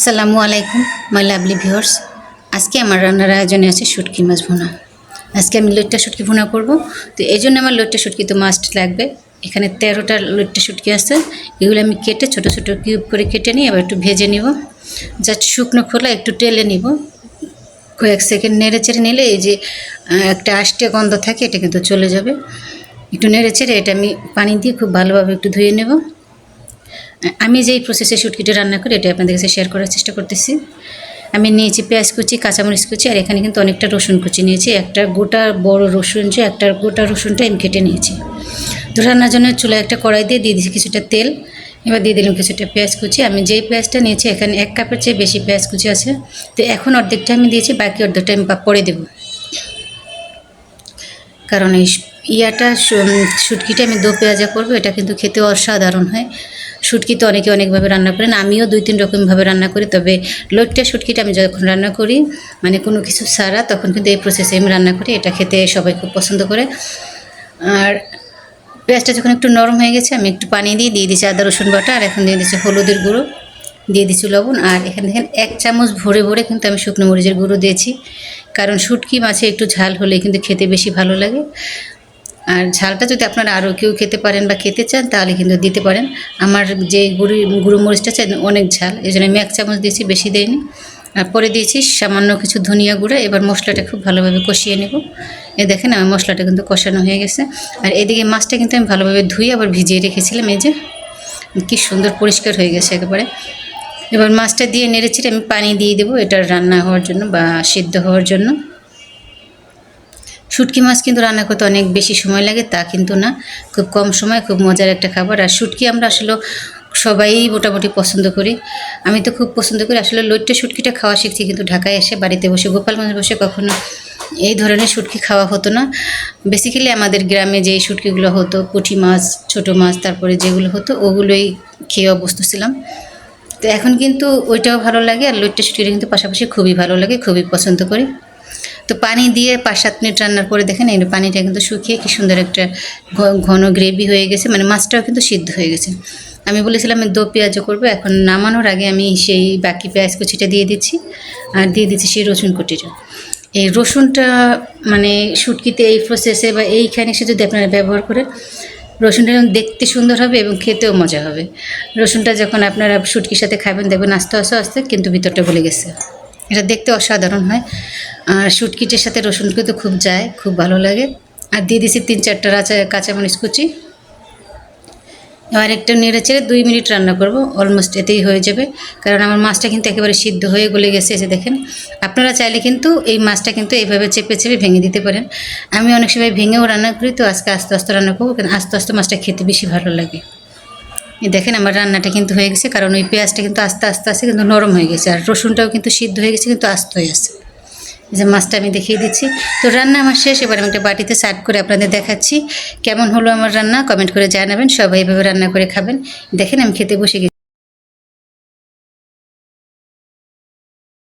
আসসালামু আলাইকুম my lovely viewers. আজকে আমার রান্নার আয়োজনে আছে শুটকি মাছ ভুনা। আজকে আমি লইট্টা শুটকি ভুনা করব। তো এই জন্য আমার লইট্টা শুটকি তো মাস্ট লাগবে। এখানে 13টা লইট্টা শুটকি আছে। এগুলো আমি কেটে ছোট ছোট কিউব করে কেটে নিয়ে এবার একটু ভেজে নিব। জাস্ট শুকনো খোলা একটু টেলে নিব। কয়েক সেকেন্ড নেড়ে চেড়ে নিলে এই যে একটা আষ্টে গন্ধ থাকে এটা কিন্তু চলে যাবে। একটু নেড়ে চেড়ে এটা আমি পানি দিয়ে খুব ভালোভাবে একটু ধুয়ে নেব। আমি যেই প্রসেসে শুটকিটা রান্না করি এটা আপনাদের কাছে শেয়ার করার চেষ্টা করতেছি। আমি নিয়েছি পেঁয়াজ কুচি, কাঁচামরিচ কুচি, আর এখানে কিন্তু অনেকটা রসুন কুচি নিয়েছি। একটা গোটা বড় রসুন, যে একটা গোটা রসুনটা আমি কেটে নিয়েছি। তো রান্নার জন্য চুলায় একটা কড়াই দিয়ে দিয়েছি কিছুটা তেল। এবার দিয়ে দিলাম কিছুটা পেঁয়াজ কুচি। আমি যেই পেঁয়াজটা নিয়েছি এখানে 1 কাপের চেয়ে বেশি পেঁয়াজ কুচি আছে। তো এখন অর্ধেকটা আমি দিয়েছি, বাকি অর্ধেকটা আমি পরে দেবো। কারণ এই শুটকিটা আমি দো পেঁয়াজা করবো, এটা কিন্তু খেতে অসাধারণ হয়। শুটকি তো অনেকে অনেকভাবে রান্না করেন, আমিও 2-3 রকমভাবে রান্না করি। তবে লইট্টা শুটকিটা আমি যখন রান্না করি মানে কোনো কিছু ছাড়া, তখন কিন্তু এই প্রসেসে আমি রান্না করি। এটা খেতে সবাই খুব পছন্দ করে। আর পেঁয়াজটা যখন একটু নরম হয়ে গেছে আমি একটু পানি দিয়ে দিয়েছি আদা রসুন বাটা, আর এখন দিয়ে দিচ্ছি হলুদের গুঁড়ো, দিয়ে দিচ্ছি লবণ, আর এখানে দেখেন 1 চামচ ভরে ভরে কিন্তু আমি শুকনো মরিচের গুঁড়ো দিয়েছি। কারণ শুটকি মাছে একটু ঝাল হলে কিন্তু খেতে বেশি ভালো লাগে। আর ঝালটা যদি আপনারা আরও কেউ খেতে পারেন বা খেতে চান তাহলে কিন্তু দিতে পারেন। আমার যে গুঁড়ো মরিচটা চাই অনেক ঝাল, এই জন্য আমি 1 চামচ দিয়েছি, বেশি দেয়নি। আর পরে দিয়েছি সামান্য কিছু ধনিয়া গুঁড়া। এবার মশলাটা খুব ভালোভাবে কষিয়ে নেব। এই দেখেন আমার মশলাটা কিন্তু কষানো হয়ে গেছে। আর এদিকে মাছটা কিন্তু আমি ভালোভাবে ধুয়ে আবার ভিজিয়ে রেখেছিলাম। এই যে কী সুন্দর পরিষ্কার হয়ে গেছে একেবারে। এবার মাছটা দিয়ে নেড়েচেড়ে আমি পানি দিয়ে দেবো এটা রান্না হওয়ার জন্য বা সিদ্ধ হওয়ার জন্য। শুটকি মাছ কিন্তু রান্না করতে অনেক বেশি সময় লাগে তা কিন্তু না, খুব কম সময় খুব মজার একটা খাবার। আর শুটকি আমরা আসলে সবাই মোটামুটি পছন্দ করি। আমি তো খুব পছন্দ করি। আসলে লইট্টা শুটকিটা খাওয়া শিখছি কিন্তু ঢাকায় এসে, বাড়িতে বসে গোপালগঞ্জে বসে কখনো এই ধরনের শুটকি খাওয়া হতো না। বেসিক্যালি আমাদের গ্রামে যে শুটকিগুলো হতো, পুঁটি মাছ, ছোটো মাছ, তারপরে যেগুলো হতো ওগুলোই খেয়ে অভ্যস্ত ছিলাম। তো এখন কিন্তু ওইটাও ভালো লাগে, আর লইট্টা শুটকিটা কিন্তু পাশাপাশি খুবই ভালো লাগে, খুবই পছন্দ করি। তো পানি দিয়ে 5-7 মিনিট রান্নার পরে দেখেন এই পানিটা কিন্তু শুকিয়ে কি সুন্দর একটা ঘন গ্রেভি হয়ে গেছে, মানে মাছটাও কিন্তু সিদ্ধ হয়ে গেছে। আমি বলেছিলাম আমি দো পেঁয়াজও করবো। এখন নামানোর আগে আমি সেই বাকি পেঁয়াজ কুচিটা দিয়ে দিচ্ছি, আর দিয়ে দিচ্ছি সেই রসুন কুচিটা। এই রসুনটা মানে শুটকিতে এই প্রসেসে বা এইখানে এসে যদি আপনারা ব্যবহার করেন, রসুনটা দেখতে সুন্দর হবে এবং খেতেও মজা হবে। রসুনটা যখন আপনারা শুটকির সাথে খাবেন দেখবেন আস্তে আস্তে আস্তে কিন্তু ভিতরটা গলে গেছে। এটা দেখতে অসাধারণ হয়। আর শুটকিটার সাথে রসুন কিন্তু খুব যায়, খুব ভালো লাগে। আর দিয়ে দিয়েছি 3-4টা কাঁচামরিচ কুচি। এবার একটু নেড়ে চেড়ে 2 মিনিট রান্না করব, অলমোস্ট এতেই হয়ে যাবে। কারণ আমার মাছটা কিন্তু একেবারে সিদ্ধ হয়ে গলে গেছে। এসে দেখেন, আপনারা চাইলে কিন্তু এই মাছটা কিন্তু এইভাবে চেপে চেপে ভেঙে দিতে পারেন। আমি অনেক সময় ভেঙেও রান্না করি, তো আজকে আস্তে আস্তে রান্না করবো, কারণ আস্তে আস্তে মাছটা খেতে বেশি ভালো লাগে। দেখেন আমার রান্নাটা কিন্তু হয়ে গেছে, কারণ ওই পেঁয়াজটা কিন্তু আস্তে আস্তে আস্তে কিন্তু নরম হয়ে গেছে, আর রসুনটাও কিন্তু সিদ্ধ হয়ে গেছে, কিন্তু আস্ত হয়ে আছে। এই যে মাছটা আমি দেখিয়ে দিচ্ছি। তো রান্না আমার শেষ। এবার আমি একটা বাটিতে সার্ভ করে আপনাদের দেখাচ্ছি কেমন হলো আমার রান্না। কমেন্ট করে জানাবেন, সবাই এইভাবে রান্না করে খাবেন। দেখেন আমি খেতে বসে গেছি।